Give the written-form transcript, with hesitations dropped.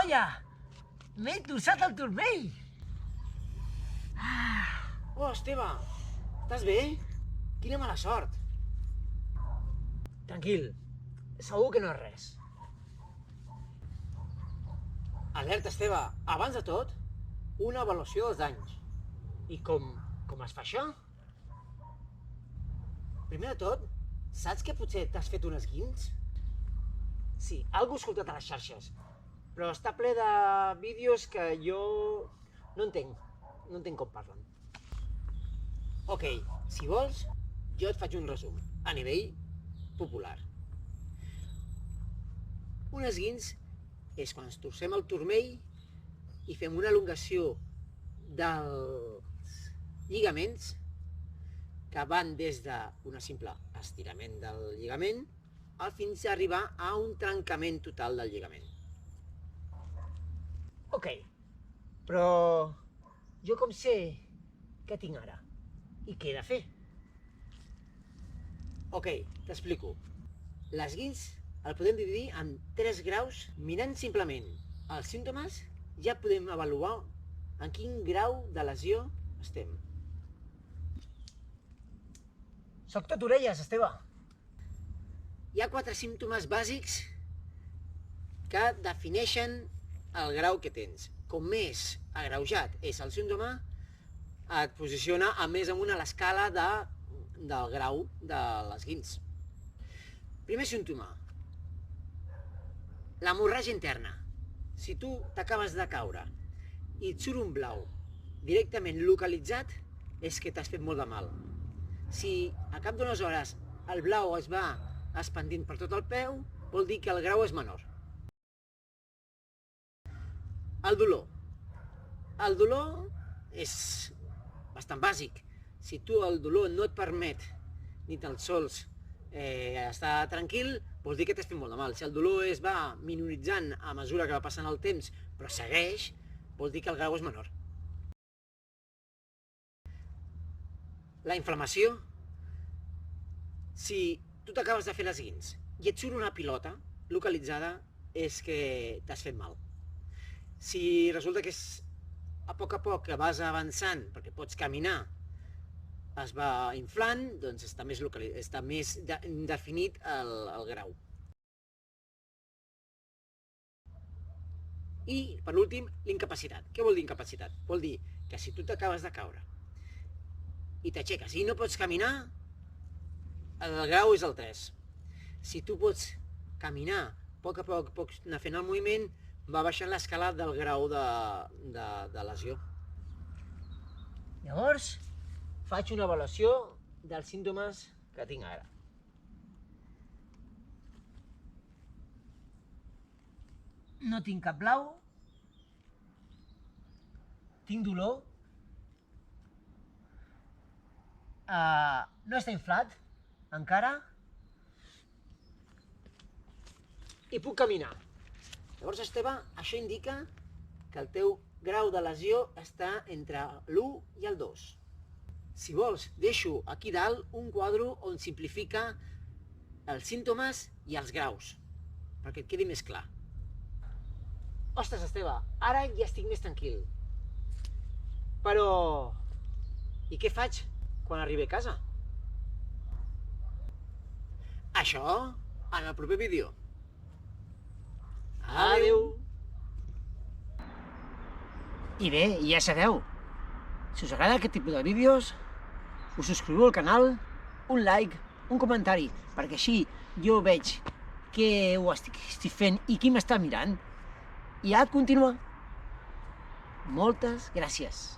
noia! M'he torçat el turmell! Oh, Esteve, estàs bé? Quina mala sort. Tranquil, segur que no és res. Alerta, Esteve, abans de tot, una avaluació dels danys. I com es fa això? Primer de tot, saps que potser t'has fet un esguins? Sí, algú he escoltat a les xarxes, però està ple de vídeos que jo no entenc com parlen. Ok, si vols, jo et faig un resum, a nivell popular. Un esguins és quan ens torcem el turmell i fem una elongació dels lligaments que van des d'un simple estirament del lligament fins a arribar a un trencament total del lligament. Ok, però jo com sé què tinc ara i què he de fer? Ok, t'explico. L'esguins el podem dividir en 3 graus. Mirant simplement els símptomes ja podem avaluar en quin grau de lesió estem. Soc tot orelles, Esteve. Hi ha 4 símptomes bàsics que defineixen el grau que tens. Com més agreujat és el símptoma, et posiciona a més amunt a l'escala del grau de l'esguins. Primer símptoma, l'hemorràgia interna. Si tu t'acabes de caure i et surt un blau directament localitzat, és que t'has fet molt de mal. Si a cap d'unes hores el blau es va expandint per tot el peu, vol dir que el grau és menor. El dolor. El dolor és bastant bàsic. Si tu el dolor no et permet ni tan sols estar tranquil, vol dir que t'has fet molt de mal. Si el dolor es va minoritzant a mesura que va passant el temps, però segueix, vol dir que el grau és menor. La inflamació. Si tu t'acabes de fer l'esguins i et surt una pilota localitzada, és que t'has fet mal. Si resulta que és a poc que vas avançant, perquè pots caminar, es va inflant, doncs està més definit el grau. I, per últim, l'incapacitat. Què vol dir incapacitat? Vol dir que si tu t'acabes de caure i t'aixeques i no pots caminar, el grau és el 3. Si tu pots caminar, a poc pots anar fent el moviment, va baixant l'escala del grau de lesió. Llavors, faig una avaluació dels símptomes que tinc ara. No tinc cap blau, tinc dolor, no està inflat encara i puc caminar. Llavors, Esteve, això indica que el teu grau de lesió està entre l'1 i el 2. Si vols, deixo aquí dalt un quadre on simplifica els símptomes i els graus, perquè et quedi més clar. Ostres, Esteve, ara ja estic més tranquil. Però... i què faig quan arribi a casa? Això en el proper vídeo. Adéu! I bé, ja sabeu, si us agrada aquest tipus de vídeos, us subscriviu al canal, un like, un comentari, perquè així jo veig què ho estic fent i qui m'està mirant. I a continuar. Moltes gràcies.